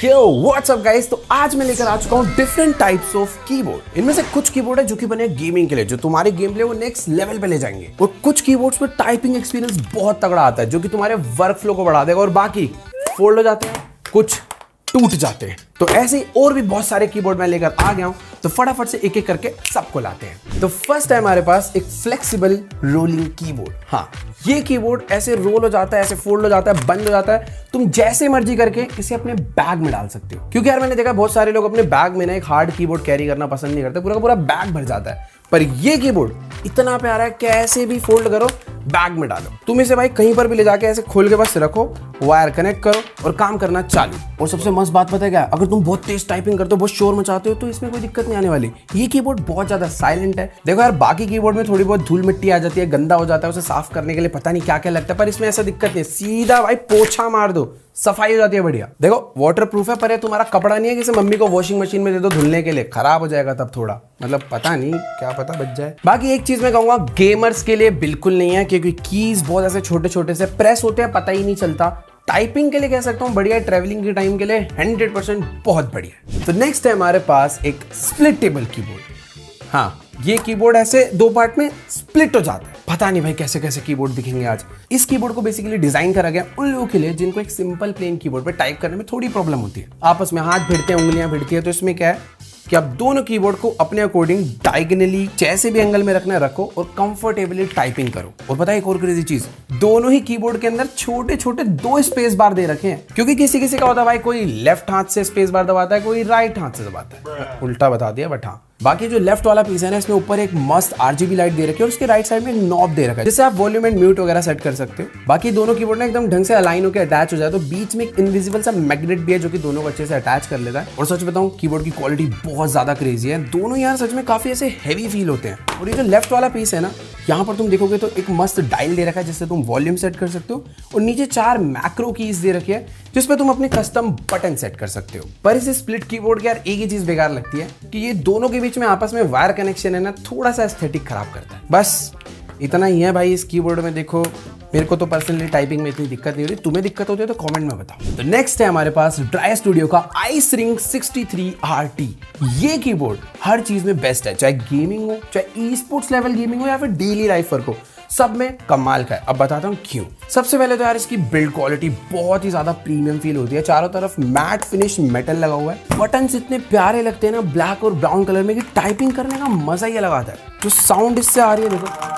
Yo what's up guys. तो आज मैं लेकर आ चुका हूँ डिफरेंट टाइप्स ऑफ कीबोर्ड। इनमें से कुछ कीबोर्ड है जो कि बने गेमिंग के लिए, जो तुम्हारे गेम प्ले वो नेक्स्ट लेवल पे ले जाएंगे, और कुछ कीबोर्ड्स में टाइपिंग एक्सपीरियंस बहुत तगड़ा आता है जो कि तुम्हारे वर्क फ्लो को बढ़ा देगा, और बाकी फोल्ड हो जाते हैं, कुछ टूट जाते हैं। तो ऐसे ही और भी बहुत सारे कीबोर्ड मैं लेकर आ गया हूं, तो फटाफट से एक एक करके सबको लाते हैं। तो फर्स्ट है हमारे पास एक फ्लेक्सिबल रोलिंग कीबोर्ड। हाँ, ये कीबोर्ड ऐसे रोल हो जाता है, ऐसे फोल्ड हो जाता है, बंद हो जाता है, तुम जैसे मर्जी करके इसे अपने बैग में डाल सकते हो। क्योंकि यार मैंने देखा बहुत सारे लोग अपने बैग में ना एक हार्ड कीबोर्ड कैरी करना पसंद नहीं करते, पूरा का पूरा बैग भर जाता है। पर ये कीबोर्ड इतना प्यारा है, कैसे भी फोल्ड करो, बैग में डालो, तुम इसे भाई कहीं पर भी ले जाके ऐसे खोल के बस रखो, वायर कनेक्ट करो और काम करना चालू। और सबसे मस्त बात पता है क्या, अगर तुम बहुत तेज टाइपिंग करते हो, बहुत शोर मचाते हो, तो इसमें कोई दिक्कत नहीं आने वाली। ये कीबोर्ड बहुत ज्यादा साइलेंट है। देखो यार, बाकी कीबोर्ड में थोड़ी बहुत धूल मिट्टी आ जाती है, गंदा हो जाता है, उसे साफ करने के लिए पता नहीं क्या क्या लगता है, पर इसमें ऐसा दिक्कत नहीं, सीधा भाई पोछा मार दो, सफाई हो जाती है बढ़िया। देखो वाटर प्रूफ है, पर ये तुम्हारा कपड़ा नहीं है कि मम्मी को वॉशिंग मशीन में दे दो धुलने के लिए, खराब हो जाएगा तब थोड़ा, मतलब पता नहीं क्या पता बच जाए। बाकी एक चीज मैं कहूंगा, गेमर्स के लिए बिल्कुल नहीं है, क्योंकि कीज बहुत ऐसे छोटे छोटे से प्रेस होते हैं, पता ही नहीं चलता। टाइपिंग के लिए कह सकता हूँ बढ़िया है, ट्रैवलिंग के टाइम के लिए 100% बहुत बढ़िया है। तो नेक्स्ट है हमारे पास एक स्प्लिट टेबल कीबोर्ड। हाँ, ये कीबोर्ड ऐसे दो पार्ट में स्प्लिट हो जाता है। पता नहीं भाई कैसे कैसे कीबोर्ड दिखेंगे आज। इस कीबोर्ड को बेसिकली डिजाइन करा गया उन लोगों के लिए जिनको एक सिंपल प्लेन कीबोर्ड पे टाइप करने में थोड़ी प्रॉब्लम होती है, आपस में हाथ भिड़ते हैं, उंगलियां भिड़ती है। तो इसमें क्या है कि आप दोनों कीबोर्ड को अपने अकॉर्डिंग डायगोनली जैसे भी एंगल में रखना रखो और कंफर्टेबली टाइपिंग करो। और पता है एक और क्रेजी चीज, दोनों ही कीबोर्ड के अंदर छोटे छोटे 2 स्पेस बार दे रखे हैं, क्योंकि किसी किसी का होता है भाई कोई लेफ्ट हाथ से स्पेस बार दबाता है, कोई राइट हाथ से दबाता है, उल्टा बता दिया बट हाँ। बाकी जो लेफ्ट वाला पीस है ना, इसमें ऊपर एक मस्त आरजीबी लाइट दे रखी है और उसके राइट साइड में एक नॉब दे रखा है जिससे आप वॉल्यूम एंड म्यूट वगैरह सेट कर सकते हो। बाकी दोनों कीबोर्ड ना एकदम ढंग से अलाइन होकर अटैच हो जाए, तो बीच में एक इनविजिबल सा मैग्नेट भी है जो कि दोनों को अच्छे से अटैच कर लेता है। और सच बताऊं, कीबोर्ड की क्वालिटी बहुत ज्यादा क्रेजी है, दोनों यार सच में काफी ऐसे हैवी फील होते हैं। और ये जो लेफ्ट वाला पीस है ना, यहाँ पर तुम देखोगे तो एक मस्त डायल दे रखा है जिससे तुम वॉल्यूम सेट कर सकते हो, और नीचे 4 मैक्रो कीज दे रखी है जिसपे तुम अपने कस्टम बटन सेट कर सकते हो। पर इस स्प्लिट कीबोर्ड के यार एक ही चीज बेकार लगती है कि ये दोनों के बीच में आपस में वायर कनेक्शन है ना, थोड़ा सा एस्थेटिक खराब करता है। बस इतना ही है भाई इस कीबोर्ड में। देखो मेरे को तो पर्सनली टाइपिंग में इतनी दिक्कत नहीं हो रही, तुम्हें दिक्कत होती है तो कमेंट में बताओ। तो नेक्स्ट है हमारे पास ड्राई स्टूडियो का आइसरिंग 63RT। ये कीबोर्ड हर चीज में बेस्ट है, चाहे गेमिंग हो, चाहे ई स्पोर्ट्स लेवल गेमिंग हो, या फिर डेली लाइफ वर्क हो, सब में कमाल का है। अब बताता हूँ क्यों। सबसे पहले तो यार इसकी बिल्ड क्वालिटी बहुत ही ज्यादा प्रीमियम फील होती है, चारों तरफ मैट फिनिश मेटल लगा हुआ है, बटन्स इतने प्यारे लगते हैं ना ब्लैक और ब्राउन कलर में कि टाइपिंग करने का मजा ही अलग आता है। जो साउंड इससे आ रही है देखो,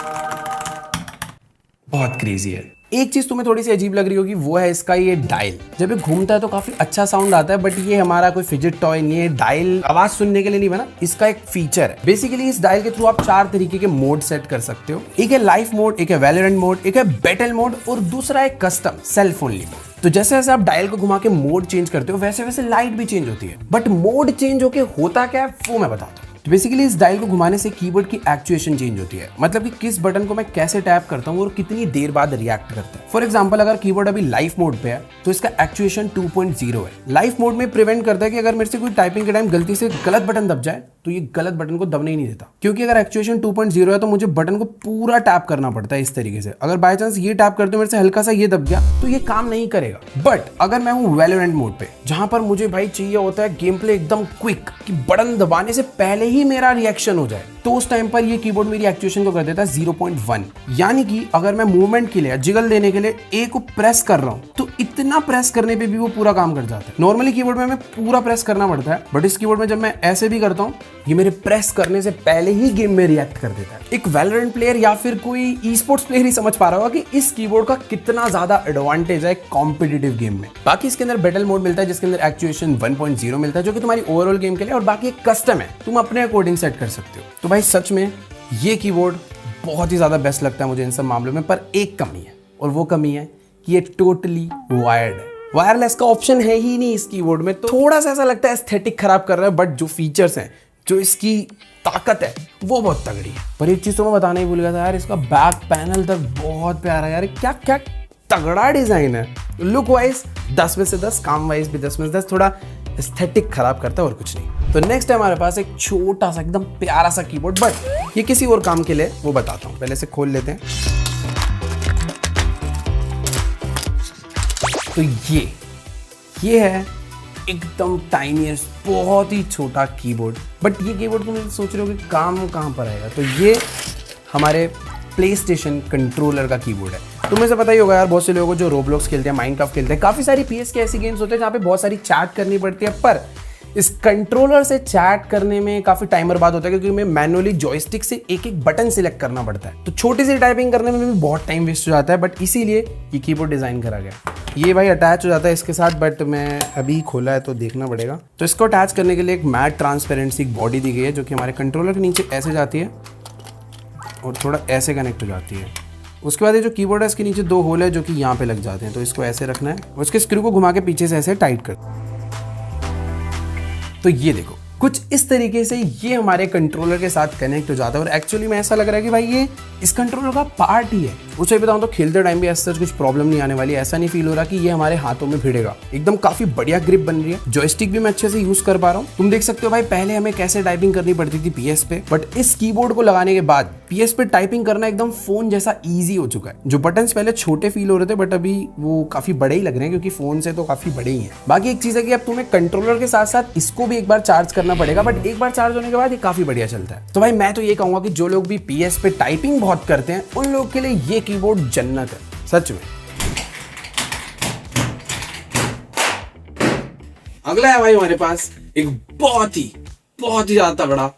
बहुत क्रेजी है। एक चीज तुम्हें थोड़ी सी अजीब लग रही होगी, वो है इसका ये डायल। जब ये घूमता है तो काफी अच्छा साउंड आता है, बट ये हमारा कोई फिजिट टॉय नहीं है, डायल आवाज सुनने के लिए नहीं बना, इसका एक फीचर है। बेसिकली इस डायल के थ्रू आप 4 तरीके के मोड सेट कर सकते हो। एक है लाइफ मोड, एक है वैलोरेंट मोड, एक है बैटल मोड, और दूसरा है कस्टम सेल्फ ओनली मोड। तो जैसे जैसे आप डायल को घुमा के मोड चेंज करते हो, वैसे वैसे लाइट भी चेंज होती है। बट मोड चेंज होके होता क्या है वो मैं बताता हूँ। तो बेसिकली इस डायल को घुमाने से कीबोर्ड की एक्चुएशन चेंज होती है, मतलब कि किस बटन को मैं कैसे टैप करता हूँ और कितनी देर बाद रिएक्ट करता है। फॉर एग्जांपल, अगर कीबोर्ड अभी लाइफ मोड पे है तो इसका एक्चुएशन 2.0 है। लाइफ मोड में प्रिवेंट करता है कि अगर मेरे से कोई टाइपिंग के टाइम गलती से गलत बटन दब जाए तो ये गलत बटन को दबने ही नहीं देता, क्योंकि अगर एक्चुएशन 2.0 है तो मुझे बटन को पूरा टैप करना पड़ता है इस तरीके से। अगर बाय चांस ये टैप करते मेरे से हल्का सा ये दब गया तो ये काम नहीं करेगा। बट अगर मैं हूँ वैलोरेंट मोड पे, जहां पर मुझे भाई चाहिए होता है गेम प्ले एकदम क्विक, कि बटन दबाने से पहले ही मेरा रिएक्शन हो जाए, तो उस टाइम पर ये कीबोर्ड मेरी एक्चुएशन को कर देता है 0.1। यानी कि अगर मैं मूवमेंट के लिए जिगल देने के लिए ए को प्रेस कर रहा हूं तो इतना प्रेस करने पे भी वो पूरा काम कर जाता है। नॉर्मली कीबोर्ड में हमें पूरा प्रेस करना पड़ता है, बट इस कीबोर्ड में जब मैं ऐसे भी करता हूं, ये मेरे प्रेस करने से पहले ही गेम में रिएक्ट कर देता है। एक वैलोरेंट प्लेयर या फिर कोई ई स्पोर्ट्स प्लेयर ही समझ पा रहा होगा कि इस कीबोर्ड का कितना ज्यादा एडवांटेज है कॉम्पिटिटिव गेम में। बाकी इसके अंदर बैटल मोड मिलता है जिसके अंदर एक्चुएशन 1.0 मिलता है, जो कि तुम्हारी ओवरऑल गेम के लिए, और बाकी एक कस्टम है, तुम अपने अकॉर्डिंग सेट कर सकते हो। तो भाई सच में ये कीबोर्ड बहुत ही ज्यादा बेस्ट लगता है मुझे इन सब मामलों में। पर एक कमी है, और वो कमी है कि ये टोटली वायर्ड है, वायरलेस का ऑप्शन है ही नहीं इस कीबोर्ड में। तो थोड़ा सा ऐसा लगता है एस्थेटिक खराब कर रहा है, बट जो फीचर्स हैं, जो इसकी ताकत है, वो बहुत तगड़ी है। पर एक चीज तो मैं बताना ही भूल गया था यार, इसका बैक पैनल तक बहुत प्यारा है यार, क्या क्या तगड़ा डिजाइन है। लुक वाइज 10 में से 10, काम वाइज भी 10 में से 10, थोड़ा एस्थेटिक खराब करता है और कुछ नहीं। तो नेक्स्ट है हमारे पास एक छोटा सा एकदम प्यारा सा कीबोर्ड, बट ये किसी और काम के लिए, वो बताता हूँ। पहले से खोल लेते हैं। तो ये है एकदम टाइनीएस्ट, बहुत ही छोटा कीबोर्ड। बट ये कीबोर्ड तुम सोच रहे हो कि काम कहाँ पर आएगा, तो ये हमारे प्ले स्टेशन कंट्रोलर का कीबोर्ड है। तुम्हें से पता ही होगा यार, बहुत से लोगों को जो रोब्लॉक्स खेलते हैं, माइनक्राफ्ट खेलते हैं, काफ़ी सारी PS के ऐसी गेम्स होते हैं जहाँ पे बहुत सारी चैट करनी पड़ती है, पर इस कंट्रोलर से चैट करने में काफ़ी टाइम बर्बाद होता है क्योंकि हमें मैनुअली जॉयस्टिक से एक एक बटन सिलेक्ट करना पड़ता है। तो छोटी सी टाइपिंग करने में भी बहुत टाइम वेस्ट हो जाता है, बट इसीलिए ये कीबोर्ड डिज़ाइन करा गया। ये भाई अटैच हो जाता है इसके साथ, बट मैं अभी खोला है तो देखना पड़ेगा। तो इसको अटैच करने के लिए एक मैट ट्रांसपेरेंट सी बॉडी दी गई है जो कि हमारे कंट्रोलर के नीचे ऐसे जाती है और थोड़ा ऐसे कनेक्ट हो जाती है। उसके बाद ये जो कीबोर्ड है इसके नीचे 2 होल है जो कि यहाँ पे लग जाते हैं, तो इसको ऐसे रखना है और उसके स्क्रू को घुमा के पीछे से ऐसे टाइट कर। तो ये देखो कुछ इस तरीके से ये हमारे कंट्रोलर के साथ कनेक्ट हो जाता है और एक्चुअली में ऐसा लग रहा है कि भाई ये इस कंट्रोलर का पार्ट ही है। उसे बताऊं तो खेलते टाइम भी ऐसा कुछ प्रॉब्लम नहीं आने वाली, ऐसा नहीं फील हो रहा कि ये हमारे हाथों में भिड़ेगा। एकदम काफी बढ़िया ग्रिप बन रही है, जॉयस्टिक भी मैं अच्छे से यूज कर पा रहा हूँ। तुम देख सकते हो भाई पहले हमें कैसे टाइपिंग करनी पड़ती थी PS पे, बट इस कीबोर्ड को लगाने के बाद PS पे टाइपिंग करना एकदम फोन जैसा ईजी हो चुका है। जो बटन्स पहले छोटे फील हो रहे थे बट अभी वो काफी बड़े ही लग रहे हैं क्योंकि फोन से तो काफी बड़े ही हैं। बाकी एक चीज है कि अब तुम्हें कंट्रोलर के साथ साथ इसको भी एक बार चार्ज करना पड़ेगा, बट एक बार चार्ज होने के बाद ये काफी बढ़िया चलता है। तो भाई मैं तो ये कहूंगा कि जो लोग भी PS पे टाइपिंग बहुत करते हैं उन लोगों के लिए ये कीबोर्ड जन्नत है, सच में। अगला है भाई हमारे पास एक बहुत ही ज्यादा तगड़ा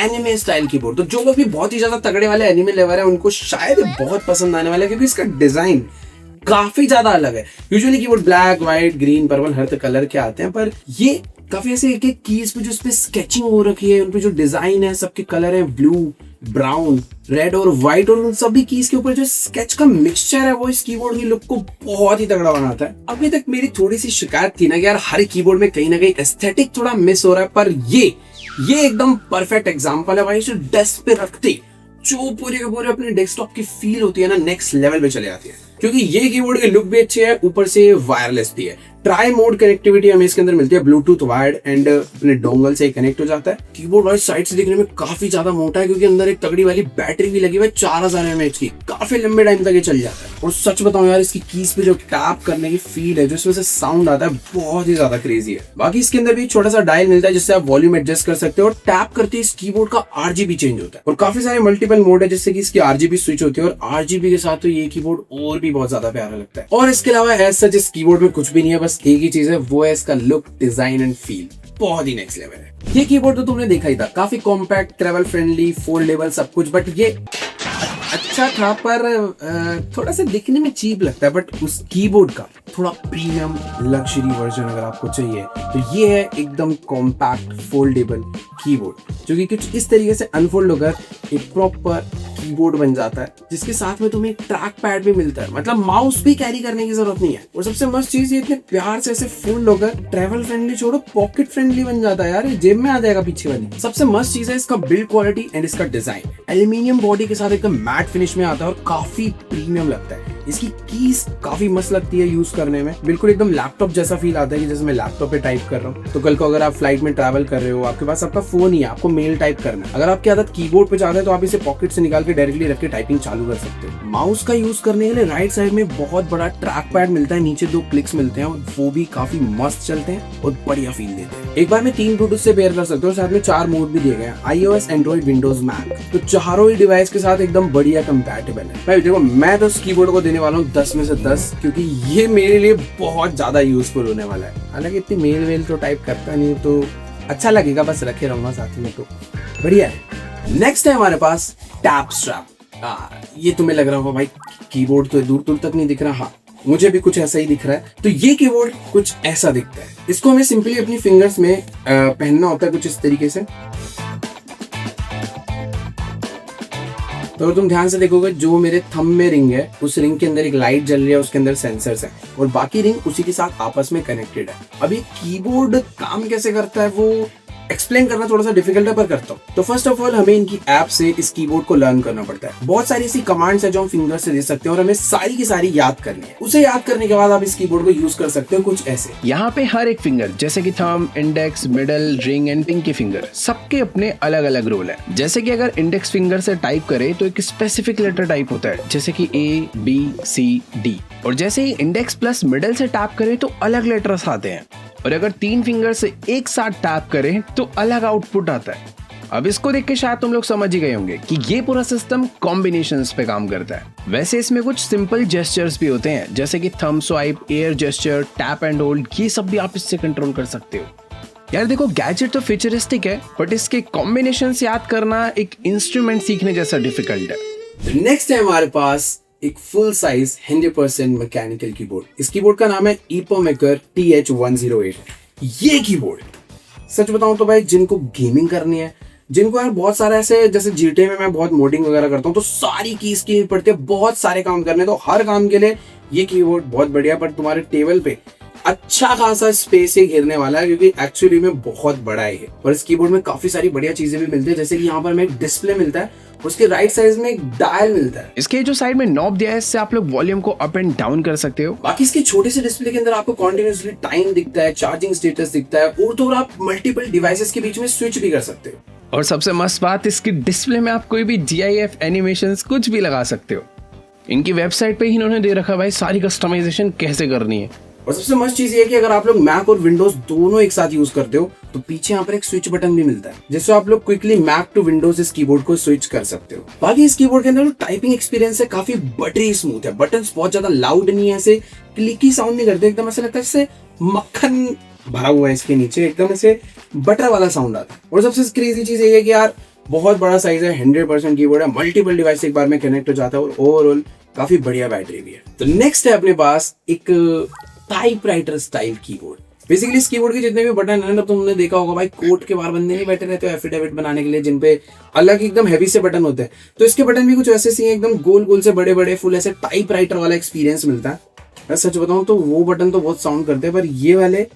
एनिमे स्टाइल कीबोर्ड। तो जो लोग भी बहुत ही ज्यादा तगड़े वाले एनिमे लेवर है उनको शायद बहुत पसंद आने वाला है क्योंकि इसका डिजाइन काफी ज्यादा अलग है। Usually keyboard black, white, green, purple हर कलर के आते हैं, पर ये काफी ऐसे एक एक कीज पे जो इस पे स्केचिंग हो रखी है, उन पे जो डिजाइन है सबके कलर है ब्लू, ब्राउन, रेड और व्हाइट, और उन सभी कीज के ऊपर जो स्केच का मिक्सचर है वो इस कीबोर्ड की लुक को बहुत ही तगड़ा बनाता है। अभी तक मेरी थोड़ी सी शिकायत थी ना कि यार हर कीबोर्ड में कहीं ना कहीं एस्थेटिक थोड़ा मिस हो रहा है, पर ये एकदम परफेक्ट एग्जांपल है भाई। इसे डेस्क पे रखते जो पूरे के पूरे अपने डेस्कटॉप की फील होती है ना, नेक्स्ट लेवल पे चले जाती है क्योंकि ये कीबोर्ड की लुक भी अच्छी है, ऊपर से वायरलेस भी है। ट्राई मोड कनेक्टिविटी हमें इसके अंदर मिलती है, ब्लूटूथ, वायर्ड एंड अपने डोंगल से कनेक्ट हो जाता है। कीबोर्ड वाइज साइड से देखने में काफी ज्यादा मोटा है क्योंकि अंदर एक तगड़ी वाली बैटरी भी लगी हुई है 4000 mAh की, काफी लंबे टाइम तक ये चल जाता है। और सच बताऊं यार इसकी कीज पे जो टैप करने की फील है, जो इसमें से साउंड आता है, बहुत ही ज्यादा क्रेजी है। बाकी इसके अंदर भी छोटा सा डायल मिलता है जिससे आप वॉल्यूम एडजस्ट कर सकते हो और टैप करते ही इस कीबोर्ड का RGB चेंज होता है और काफी सारे मल्टीपल मोड है जिससे कि इसकी RGB स्विच होती है और RGB के साथ तो ये कीबोर्ड और भी बहुत ज्यादा प्यारा लगता है। और इसके अलावा एज सच इस कीबोर्ड में कुछ भी नहीं है, बस एक ही चीज है, वो है इसका लुक, डिजाइन एंड फील, बहुत ही नेक्स्ट लेवल है। ये कीबोर्ड तो तुमने देखा ही था, काफी कॉम्पैक्ट, ट्रैवल फ्रेंडली, फोल्डेबल सब कुछ, बट ये अच्छा था पर थोड़ा सा दिखने में चीप लगता है। बट उस कीबोर्ड का थोड़ा प्रीमियम लग्जरी वर्जन अगर आपको चाहिए तो ये है एकदम कॉम्पैक्ट फोल्डेबल कीबोर्ड जो कि कुछ इस तरीके से अनफोल्ड होकर एक प्रॉपर कीबोर्ड बन जाता है जिसके साथ में तुम्हें एक ट्रैक पैड भी मिलता है, मतलब माउस भी कैरी करने की जरूरत नहीं है। और सबसे मस्त चीज ये इतने प्यार से ऐसे फोल्ड होकर ट्रैवल फ्रेंडली छोड़ो पॉकेट फ्रेंडली बन जाता है यार, ये जेब में आ जाएगा पीछे वाली। सबसे मस्त चीज है इसका बिल्ड क्वालिटी एंड इसका डिजाइन, एल्यूमिनियम बॉडी के साथ एकदम मैट फिनिश में आता है और काफी प्रीमियम लगता है। इसकी कीज काफी मस्त लगती है यूज करने में, बिल्कुल एकदम लैपटॉप जैसा फील आता है कि जैसे मैं लैपटॉप पे टाइप कर रहा हूँ। तो कल को अगर आप फ्लाइट में ट्रैवल कर रहे हो, आपके पास आपका फोन ही है, आपको मेल टाइप करना है, अगर आपकी आदत कीबोर्ड पे चाहते हैं तो आप इसे पॉकेट से निकाल के डायरेक्टली रख के टाइपिंग चालू कर सकते हो। माउस का यूज करने के लिए राइट साइड में बहुत बड़ा ट्रैक पैड मिलता है, नीचे 2 क्लिक्स मिलते हैं और वो भी काफी मस्त चलते हैं और बढ़िया फील देते हैं। एक बार में 3 ब्लूटूथ से पेयर कर सकते हो, साथ में 4 मोड भी दिए गए हैं, iOS, एंड्रॉइड, विंडोज, मैक। तो चारों ही डिवाइस के साथ एकदम बढ़िया कंपैटिबल है। भाई देखो मैं तो इस कीबोर्ड को देने वाला हूँ 10 में से 10 क्योंकि ये मेरे लिए बहुत ज्यादा यूजफुल होने वाला है। हालांकि इतनी मेल वेल तो टाइप करता नहीं तो अच्छा लगेगा, बस रखे रहूंगा साथ में, तो बढ़िया है। नेक्स्ट है हमारे पास टैप स्ट्रैप। ये तुम्हें लग रहा होगा भाई कीबोर्ड तो दूर दूर तक नहीं दिख रहा, हाँ मुझे भी कुछ ऐसा ही दिख रहा है। तो ये कीबोर्ड कुछ ऐसा दिखता है, इसको हमें सिंपली अपनी फिंगर्स में पहनना होता है कुछ इस तरीके से। तो तुम ध्यान से देखोगे जो मेरे थंब में रिंग है उस रिंग के अंदर एक लाइट जल रही है, उसके अंदर सेंसर्स है और बाकी रिंग उसी के साथ आपस में कनेक्टेड है। अब ये कीबोर्ड काम कैसे करता है वो एक्सप्लेन करना थोड़ा सा डिफिकल्ट है पर करता हूँ। तो फर्स्ट ऑफ ऑल हमें इनकी ऐप से इस कीबोर्ड को लर्न करना पड़ता है। बहुत सारी ऐसी कमांड्स है जो हम फिंगर से दे सकते हैं और हमें सारी की सारी याद करनी है। उसे याद करने के बाद आप इस कीबोर्ड को यूज कर सकते हो कुछ ऐसे। यहाँ पे हर एक फिंगर जैसे कि thumb, index, middle, ring and pinky finger सबके अपने अलग अलग रोल है। जैसे कि अगर इंडेक्स फिंगर से टाइप करे तो एक स्पेसिफिक लेटर टाइप होता है जैसे कि A, B, C, D, और जैसे ही इंडेक्स प्लस मिडल से टैप करे तो अलग लेटर्स आते हैं। और अगर 3 फिंगर से एक साथ टैप करें तो अलग आउटपुट आता है। अब इसको देख के शायद तुम लोग समझ ही गए होंगे कि ये पूरा सिस्टम कॉम्बिनेशंस पे काम करता है। वैसे इसमें कुछ सिंपल जेस्चर्स भी होते हैं, जैसे कि thumb swipe, air gesture, tap and hold, ये सब भी आप इससे कंट्रोल कर सकते हो। यार देखो, गैजेट तो फ्यूचरिस्टिक है, बट इसके कॉम्बिनेशंस याद करना एक इंस्ट्रूमेंट सीखने जैसा डिफिकल्ट है। नेक्स्ट है हमारे पास एक फुल साइज 100% मैकेनिकल कीबोर्ड। इस कीबोर्ड का नाम है EPOMAKER TH108। ये कीबोर्ड, सच बताऊं तो भाई, जिनको गेमिंग करनी है, जिनको यार बहुत सारे ऐसे, जैसे GTA में मैं बहुत मोडिंग वगैरह करता हूँ तो सारी कीज की पड़ती है, बहुत सारे काम करने, तो हर काम के लिए ये कीबोर्ड बहुत बढ़िया। पर तुम्हारे टेबल पे अच्छा खासा स्पेस ही घेरने वाला है, क्योंकि एक्चुअली में बहुत बड़ा है ये। और इस कीबोर्ड में काफी सारी बढ़िया चीजें भी मिलती है, जैसे कि यहाँ पर हमें एक डिस्प्ले मिलता है, उसके राइट साइड में एक डायल मिलता है। इसके जो साइड में नॉब दिया है, इससे आप लोग वॉल्यूम को अप एंड डाउन कर सकते हो। बाकी इसके छोटे से डिस्प्ले के अंदर आपको कॉन्टिन्यूसली टाइम दिखता है, चार्जिंग स्टेटस दिखता है, और तो आप मल्टीपल डिवाइसेस के बीच में स्विच भी कर सकते हो। और सबसे मस्त बात, इसकी डिस्प्ले में आप कोई भी GIF एनिमेशंस कुछ भी लगा सकते हो। इनकी वेबसाइट पे ही इन्होंने दे रखा भाई सारी कस्टमाइजेशन कैसे करनी है। और सबसे मस्त चीज ये है कि अगर आप लोग मैक और विंडोज दोनों एक साथ यूज करते हो तो पीछे यहाँ पर एक स्विच बटन भी मिलता है, जिससे आप लोग क्विकली मैक टू विंडोज इस कीबोर्ड को स्विच कर सकते हो। बाकी इस कीबोर्ड के अंदर जो टाइपिंग एक्सपीरियंस है काफी बटरी स्मूथ है। बटन्स बहुत ज्यादा लाउड नहीं है, ऐसे क्लिकी साउंड नहीं करते, एकदम ऐसा लगता है जैसे मक्खन भरा हुआ है इसके नीचे, एकदम ऐसे बटर वाला साउंड आता है। और सबसे क्रेजी चीज ये है कि यार बहुत बड़ा साइज है, 100% कीबोर्ड है, मल्टीपल डिवाइस एक बार में कनेक्ट हो जाता है, और ओवरऑल काफी बढ़िया बैटरी भी है। तो नेक्स्ट है अपने पास एक टाइपराइटर स्टाइल कीबोर्ड। बेसिकली इस कीबोर्ड के जितने भी बटन है ना, तुमने देखा होगा भाई, कोर्ट के बाहर बंदे नहीं बैठे रहते एफिडेविट बनाने के लिए, जिनपे अलग एकदम हैवी से बटन होते हैं, तो इसके बटन भी कुछ ऐसे सी हैं, एकदम गोल गोल से बड़े बड़े, फुल ऐसे टाइपराइटर वाला एक्सपीरियंस मिलता है। मैं सच बताऊं तो वो बटन तो बहुत साउंड करते हैं, पर ये वाले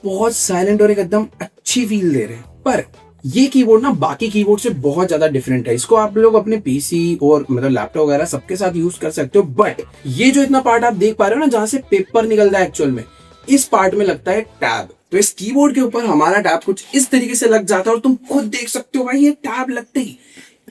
बहुत साइलेंट और एकदम अच्छी फील दे रहे हैं। पर ये कीबोर्ड ना बाकी कीबोर्ड से बहुत ज्यादा डिफरेंट है। इसको आप लोग अपने पीसी और मतलब लैपटॉप वगैरह सबके साथ यूज कर सकते हो, बट ये जो इतना पार्ट आप देख पा रहे हो ना, जहां से पेपर निकलता है एक्चुअल में, इस पार्ट में लगता है टैब। तो इस कीबोर्ड के ऊपर हमारा टैब कुछ इस तरीके से लग जाता है, और तुम खुद देख सकते हो भाई, ये टैब लगते ही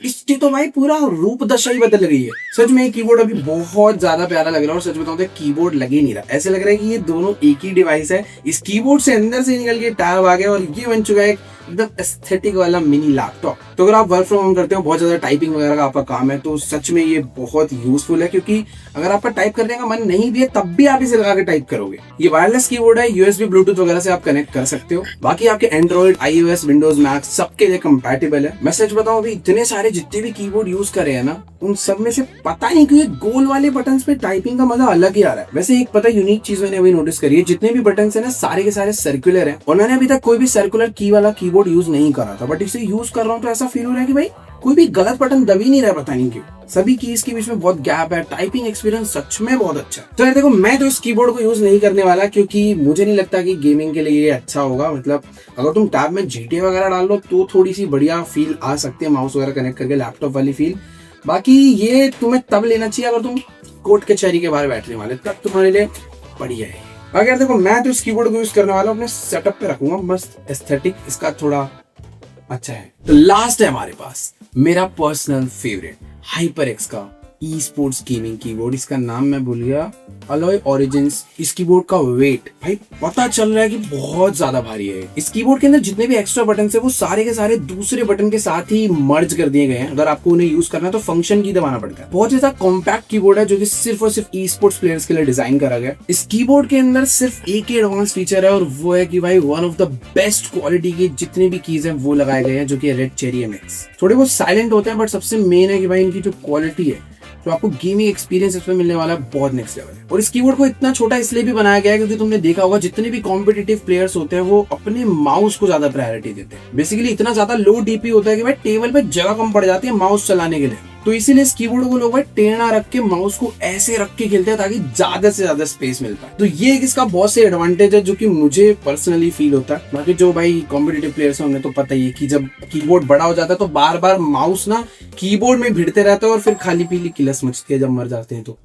इसकी तो भाई पूरा रूप दशा ही बदल गई है। सच में ये कीबोर्ड अभी बहुत ज्यादा प्यारा लग रहा है, और सच बताऊं तो कीबोर्ड लग ही नहीं रहा, ऐसे लग रहा है कि ये दोनों एक ही डिवाइस है। इस कीबोर्ड से अंदर से निकल के टैब आ गया, और ये बन चुका है एकदम एस्थेटिक वाला मिनी लैपटॉप। तो अगर आप वर्क फ्रॉम होम करते हो, बहुत ज्यादा टाइपिंग वगैरह का आपका काम है, तो सच में ये बहुत यूजफुल है, क्योंकि अगर आपका टाइप करने का मन नहीं भी है तब भी आप इसे लगा के टाइप करोगे। ये वायरलेस कीबोर्ड है, USB ब्लूटूथ वगैरह से आप कनेक्ट कर सकते हो। बाकी आपके एंड्रॉइड, iOS, विंडोज, मैक सबके लिए कंपैटिबल है। मैं सच बताऊं, अभी इतने सारे जितने भी कीबोर्ड यूज करे हैं ना, उन सब में से पता नहीं क्यों गोल वाले बटन्स पे टाइपिंग का मजा अलग ही आ रहा है। वैसे एक पता यूनिक चीज मैंने अभी नोटिस करी है, जितने भी बटन्स है ना, सारे के सारे सर्कुलर है, और मैंने अभी तक कोई भी सर्कुलर की वाला कीबोर्ड यूज नहीं करा था, बट इसे यूज कर रहा हूँ तो ऐसा फील हो रहा है कि भाई कोई भी गलत बटन दब ही नहीं रहा, पता नहीं क्यों। सभी कीज के बीच में बहुत गैप है, टाइपिंग एक्सपीरियंस सच में बहुत अच्छा है। तो यार देखो, मैं तो इस कीबोर्ड को यूज नहीं करने वाला, क्योंकि मुझे नहीं लगता कि गेमिंग के लिए ये अच्छा होगा। मतलब अगर तुम टैब में GTA वगैरह डाल लो तो थोड़ी सी बढ़िया फील आ सकती है, माउस वगैरह कनेक्ट करके लैपटॉप वाली फील। बाकी ये तुम्हें तब लेना चाहिए अगर तुम कोर्ट कचहरी के बाहर बैठने वाले, तब तुम्हारे लिए बढ़िया है। बाकी यार देखो, मैं तो इस कीबोर्ड को यूज करने वाला हूँ, अपने सेटअप पे रखूंगा, मस्त एस्थेटिक इसका थोड़ा अच्छा है। तो लास्ट है हमारे पास मेरा पर्सनल फेवरेट HyperX का ई-स्पोर्ट्स गेमिंग कीबोर्ड। इसका नाम मैं भूल गया, अलॉय ओरिजिन्स। इस कीबोर्ड का वेट भाई पता चल रहा है कि बहुत ज्यादा भारी है। इस कीबोर्ड के अंदर जितने भी एक्स्ट्रा बटन है वो सारे के सारे दूसरे बटन के साथ ही मर्ज कर दिए गए हैं। अगर आपको उन्हें यूज करना है तो फंक्शन की दबाना पड़ता है। बहुत ज्यादा कॉम्पैक्ट कीबोर्ड है, जो कि सिर्फ और सिर्फ ई-स्पोर्ट्स प्लेयर्स के लिए डिजाइन करा गया। इस कीबोर्ड के अंदर सिर्फ एक ही एडवांस फीचर है, और वो है कि भाई one of the best quality के जितने भी कीज हैं वो लगाए गए हैं, जो कि रेड चेरी MX। थोड़े बहुत साइलेंट होते हैं, बट सबसे मेन है कि भाई इनकी जो क्वालिटी है, तो आपको गेमिंग एक्सपीरियंस इसमें मिलने वाला है, बहुत नेक्स्ट लेवल है। और इस कीबोर्ड को इतना छोटा इसलिए भी बनाया गया है क्योंकि तुमने देखा होगा जितने भी कॉम्पिटिटिव प्लेयर्स होते हैं वो अपने माउस को ज्यादा प्रायोरिटी देते हैं। बेसिकली इतना ज्यादा लो DP होता है कि भाई टेबल पे जगह कम पड़ जाती है माउस चलाने के लिए, तो इसीलिए इस कीबोर्ड को लोग भाई टेढ़ा रख के माउस को ऐसे रख के खेलते हैं ताकि ज्यादा से ज्यादा स्पेस मिल पाए। तो ये एक इसका बहुत से एडवांटेज है जो कि मुझे पर्सनली फील होता है। बाकी जो भाई कॉम्पिटिटिव प्लेयर्स हैं उन्हें तो पता ही है कि जब कीबोर्ड बड़ा हो जाता है तो बार बार माउस ना कीबोर्ड में भिड़ते रहते हैं और फिर खाली पीली किलस मचती है जब मर जाते हैं। तो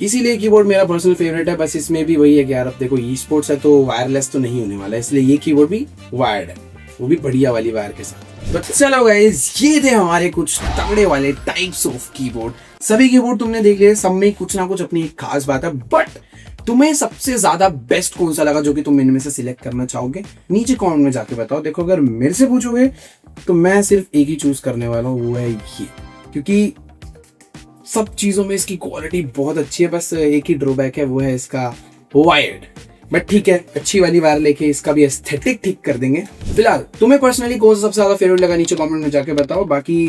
इसीलिए कीबोर्ड मेरा पर्सनल फेवरेट है। बस इसमें भी वही है कि यार अब देखो ई-स्पोर्ट्स है तो वायरलेस तो नहीं होने वाला है, इसलिए ये कीबोर्ड भी वायर्ड है, वो भी बढ़िया वाली वायर के साथ। तो चलो गाइस, ये थे हमारे कुछ तगड़े वाले टाइप्स ऑफ कीबोर्ड। सभी कीबोर्ड तुमने देख लिए, सब में कुछ ना कुछ अपनी खास बात है, बट तुम्हें सबसे ज्यादा बेस्ट कौन सा लगा जो कि तुम इनमें से सिलेक्ट करना चाहोगे, नीचे कमेंट में जाके बताओ। देखो अगर मेरे से पूछोगे तो मैं सिर्फ एक ही चूज करने वाला हूँ, वो है ये, क्योंकि सब चीजों में इसकी क्वालिटी बहुत अच्छी है। बस एक ही ड्रॉबैक है, वो है इसका वायर्ड, बट ठीक है, अच्छी वाली वायर लेके इसका भी एस्थेटिक ठीक कर देंगे। फिलहाल तुम्हें पर्सनली कौन सा सबसे ज्यादा फेवरेट लगा, नीचे कमेंट में जाके बताओ। बाकी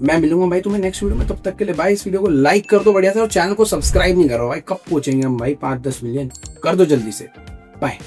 मैं मिलूंगा भाई तुम्हें नेक्स्ट वीडियो में, तब तक के लिए बाय। इस वीडियो को लाइक कर दो बढ़िया से, और चैनल को सब्सक्राइब नहीं करो भाई, कब पहुंचेंगे हम भाई 5-10 मिलियन, कर दो जल्दी से। बाय।